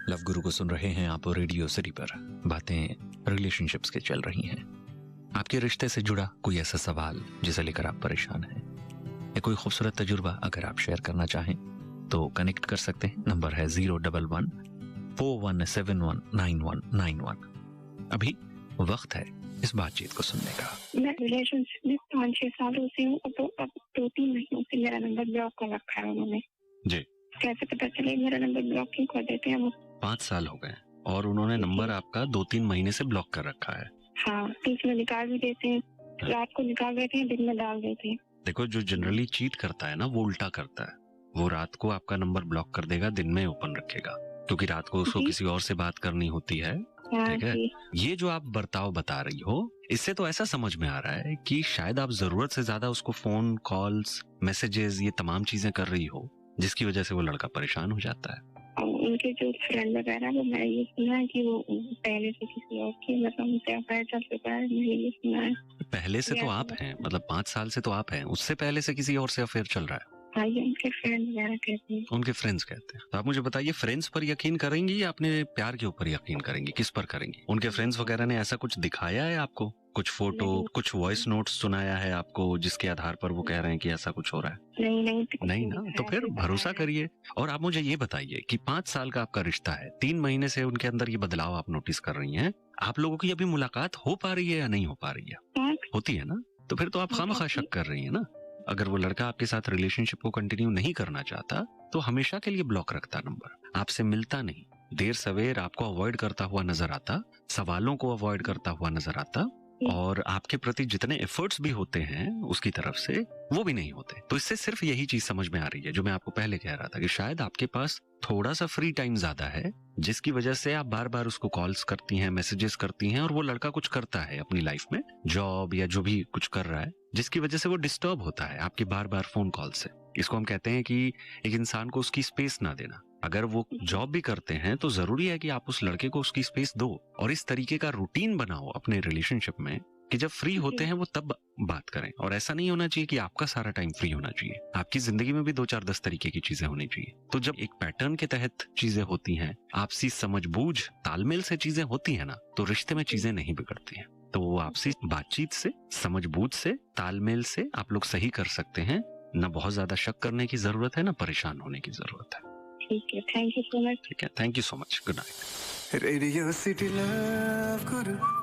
Love गुरु को सुन रहे हैं आप रेडियो सिटी पर। बातें रिलेशनशिप्स के चल रही हैं। आपके रिश्ते से जुड़ा कोई ऐसा सवाल जिसे लेकर आप परेशान हैं या कोई खूबसूरत तजुर्बा अगर आप शेयर करना चाहें तो कनेक्ट कर सकते हैं। नंबर है 011-4171-9191। अभी वक्त है इस बातचीत को सुनने का। मैं रिलेशनशिप में 5-6 सालों से हूँ, तो अब 2-3 महीनों से मेरा नंबर ब्लॉक कर रखा है उन्होंने। जी, कैसे पता चले मेरा नंबर ब्लॉक क्यों कर देते हैं वो? 5 साल हो गए और उन्होंने नंबर आपका 2-3 महीने से ब्लॉक कर रखा है। हाँ, बीच में निकाल भी देते हैं, रात को निकाल देते हैं, दिन में डाल देते हैं। देखो, जो जनरली चीट करता है ना वो उल्टा करता है। वो रात को आपका नंबर ब्लॉक कर देगा, दिन में ओपन रखेगा, क्योंकि रात को उसको किसी और से बात करनी होती है। ठीक है, ये जो आप बर्ताव बता रही हो, इससे तो ऐसा समझ में आ रहा है कि शायद आप जरूरत से ज्यादा उसको फोन कॉल्स, मैसेजेस, ये तमाम चीजें कर रही हो, जिसकी वजह से वो लड़का परेशान हो जाता है। उनके जो फ्रेंड वगैरह, वो मैं ये सुना है कि वो पहले से किसी और की मतलब चल चुका है, मैंने ये सुना है। पहले से तो आप हैं, मतलब 5 साल से तो आप हैं, उससे पहले से किसी और से अफेयर चल रहा है। हाँ, ये उनके फ्रेंड वगैरह कहते हैं। उनके फ्रेंड्स कहते हैं। तो आप मुझे बताइए, फ्रेंड्स पर यकीन करेंगी या अपने प्यार के ऊपर यकीन करेंगी? किस पर करेंगी? उनके फ्रेंड्स वगैरह ने ऐसा कुछ दिखाया है आपको? कुछ फोटो, कुछ वॉइस नोट्स सुनाया है आपको, जिसके आधार पर वो कह रहे हैं कि ऐसा कुछ हो रहा है? नहीं ना, तो फिर भरोसा करिए। और आप मुझे ये बताइए कि 5 साल का आपका रिश्ता है, 3 महीने से उनके अंदर ये बदलाव आप नोटिस कर रही हैं। आप लोगों की अभी मुलाकात हो पा रही है या नहीं हो पा रही है? होती है ना, तो फिर तो आप खामखा शक कर रही है ना। अगर वो लड़का आपके साथ रिलेशनशिप को कंटिन्यू नहीं करना चाहता तो हमेशा के लिए ब्लॉक रखता नंबर, आपसे मिलता नहीं, देर सवेर आपको अवॉइड करता हुआ नजर आता, सवालों को अवॉइड करता हुआ नजर आता, और आपके प्रति जितने एफर्ट्स भी होते हैं उसकी तरफ से वो भी नहीं होते। तो इससे सिर्फ यही चीज समझ में आ रही है जो मैं आपको पहले कह रहा था कि शायद आपके पास थोड़ा सा फ्री टाइम ज्यादा है, जिसकी वजह से आप बार बार उसको कॉल्स करती हैं, मैसेजेस करती हैं, और वो लड़का कुछ करता है अपनी लाइफ में, जॉब या जो भी कुछ कर रहा है, जिसकी वजह से वो डिस्टर्ब होता है आपकी बार बार फोन कॉल से। इसको हम कहते हैं कि एक इंसान को उसकी स्पेस ना देना। अगर वो जॉब भी करते हैं तो जरूरी है कि आप उस लड़के को उसकी स्पेस दो, और इस तरीके का रूटीन बनाओ अपने रिलेशनशिप में कि जब फ्री होते हैं वो तब बात करें। और ऐसा नहीं होना चाहिए कि आपका सारा टाइम फ्री होना चाहिए, आपकी जिंदगी में भी 2-4-10 तरीके की चीजें होनी चाहिए। तो जब एक पैटर्न के तहत चीजें होती हैं, आपसी समझबूझ तालमेल से चीजें होती है ना, तो रिश्ते में चीजें नहीं बिगड़ती हैं। तो वो आपसी बातचीत से, समझबूझ से, तालमेल से आप लोग सही कर सकते हैं। ना बहुत ज्यादा शक करने की जरूरत है, ना परेशान होने की जरूरत है। ठीक है, थैंक यू सो मच। ठीक है, thank you so much, good night. Radio city love Guru.